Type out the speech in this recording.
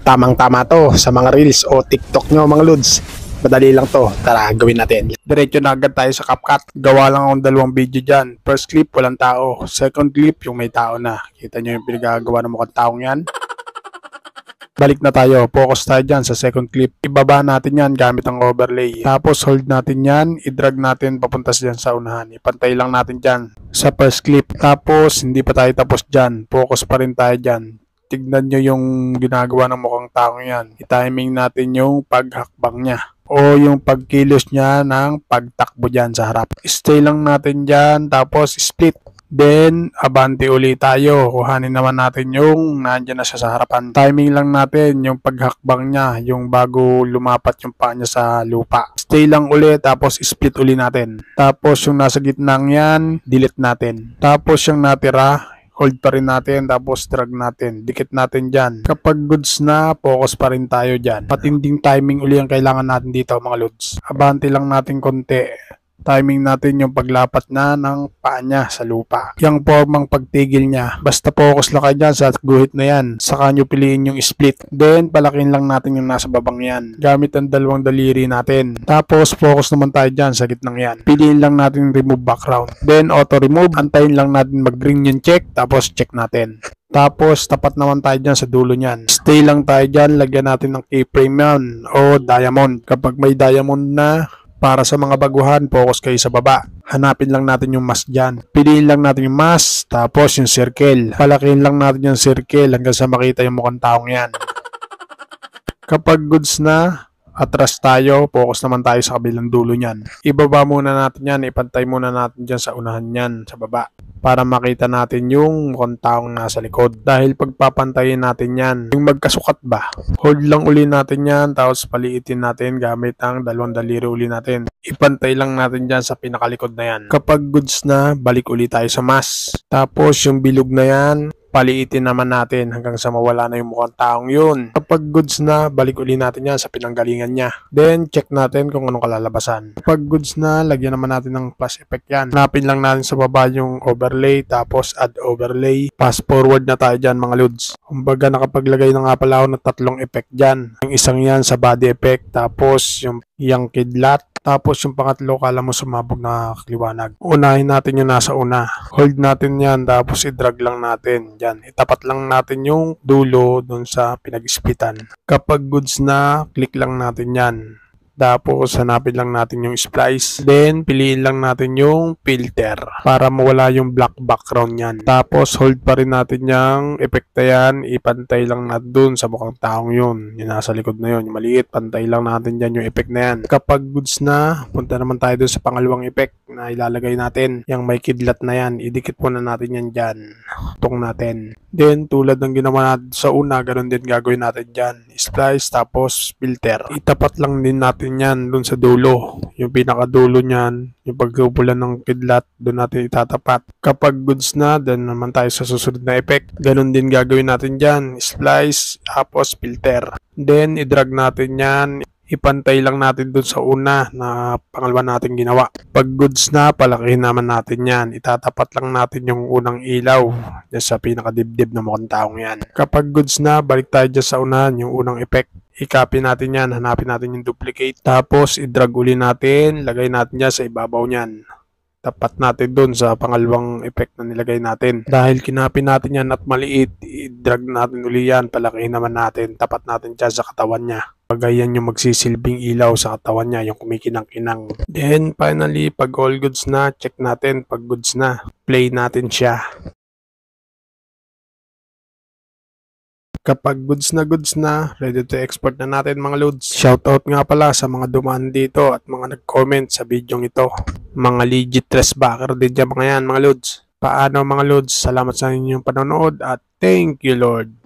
Tamang-tama to sa mga reels o TikTok nyo mga lods. Madali lang to. Tara, gawin natin. Diretso na agad tayo sa CapCut. Gawa lang akong dalawang video dyan. First clip, walang tao. Second clip, yung may tao na. Kita nyo yung pinagagawa ng mukhang taong yan? Balik na tayo. Focus tayo dyan sa second clip. Ibaba natin yan gamit ang overlay. Tapos hold natin yan. I-drag natin papunta dyan sa unahan. Ipantay lang natin dyan sa first clip. Tapos hindi pa tayo tapos dyan. Focus pa rin tayo dyan. Tignan nyo yung ginagawa ng mukhang taong yan. I-timing natin yung paghakbang niya o yung pagkilos niya ng pagtakbo dyan sa harap. Stay lang natin dyan, tapos split. Then, abante ulit tayo. Kuhanin naman natin yung nandyan na siya sa harapan. Timing lang natin yung paghakbang niya, yung bago lumapat yung paa niya sa lupa. Stay lang ulit, tapos split ulit natin. Tapos yung nasa gitnang yan, delete natin. Tapos yung natira, hold pa rin natin, tapos drag natin. Dikit natin dyan. Kapag goods na, focus pa rin tayo dyan. Patinding timing uli ang kailangan natin dito mga lods. Abante lang natin konti. Timing natin yung paglapat na ng paa niya sa lupa. Yung formang pagtigil niya. Basta focus lang kayo dyan sa guhit na yan. Saka nyo piliin yung split. Then, palakin lang natin yung nasa babang yan. Gamit ang dalawang daliri natin. Tapos, focus naman tayo dyan sa gitnang yan. Piliin lang natin remove background. Then, auto remove. Antayin lang natin mag-green yung check. Tapos, check natin. Tapos, tapat naman tayo dyan sa dulo niyan. Stay lang tayo dyan. Lagyan natin ng keyframe yan o diamond. Kapag may diamond na, para sa mga baguhan, focus kayo sa baba. Hanapin lang natin yung mask dyan. Piliin lang natin yung mask, tapos yung circle. Palakihin lang natin yung circle hanggang sa makita yung mukhang taong yan. Kapag goods na, atras tayo, focus naman tayo sa kabilang dulo niyan. Ibaba muna natin yan, ipantay muna natin dyan sa unahan yan, sa baba. Para makita natin yung mukhang taong nasa likod. Dahil pagpapantayin natin yan, yung magkasukat ba? Hold lang uli natin yan, tapos paliitin natin gamit ang dalawang daliri uli natin. Ipantay lang natin dyan sa pinakalikod na yan. Kapag goods na, balik uli tayo sa mask. Tapos yung bilog na yan, paliitin naman natin hanggang sa mawala na yung mukhang taong yun. Kapag goods na, balik uli natin yan sa pinanggalingan niya. Then, check natin kung anong kalalabasan. Kapag goods na, lagyan naman natin ng plus effect yan. Hanapin lang natin sa baba yung overlay, tapos add overlay. Fast forward na tayo dyan mga lods. Kumbaga, nakapaglagay na nga pala ako ng tatlong effect dyan. Yung isang yan sa body effect, tapos yung kidlat. Tapos yung pangatlo, kala mo sumabog na liwanag. Unahin natin yung nasa una. Hold natin yan, tapos i-drag lang natin. Yan, itapat lang natin yung dulo dun sa pinag-splitan. Kapag goods na, click lang natin yan. Tapos hanapin lang natin yung splice. Then piliin lang natin yung filter para mawala yung black background yan. Tapos hold pa rin natin yung effect na yan. Ipantay lang natin dun sa mukhang taong yun. Yung nasa likod na yun. Yung maliit. Pantay lang natin dyan yung effect na yan. Kapag goods na, punta naman tayo dun sa pangalawang effect na ilalagay natin. Yung may kidlat na yan. Idikit muna natin yan dyan. Tong natin. Then tulad ng ginawa natin sa una, ganun din gagawin natin dyan. Splice tapos filter. Itapat lang din natin yan dun sa dulo. Yung pinakadulo niyan, yung pagkupulan ng kidlat, dun natin itatapat. Kapag goods na, then naman tayo sa susunod na effect. Ganun din gagawin natin dyan. Splice, tapos filter. Then, i-drag natin yan. Ipantay lang natin dun sa una na pangalawa natin ginawa. Pag goods na, palakihin naman natin yan. Itatapat lang natin yung unang ilaw dyan sa pinakadibdib na mukhang taong yan. Kapag goods na, balik tayo dyan sa unahan, yung unang effect. I-copy natin yan, hanapin natin yung duplicate. Tapos, i-drag uli natin, lagay natin dyan sa ibabaw niyan. Tapat natin dun sa pangalawang effect na nilagay natin. Dahil kinopy natin yan at maliit, i-drag natin uli yan, palakihin naman natin, tapat natin dyan sa katawan niya. Pagayan yung magsisilbing ilaw sa katawan niya, yung kumikinang-kinang. Then, finally, pag all goods na, check natin. Pag goods na, play natin siya. Kapag goods na, ready to export na natin mga loads. Shoutout nga pala sa mga dumaan dito at mga nag-comment sa video ito. Mga legit tracebacker din dyan mga yan mga loads. Paano mga loads? Salamat sa inyong panonood at thank you Lord.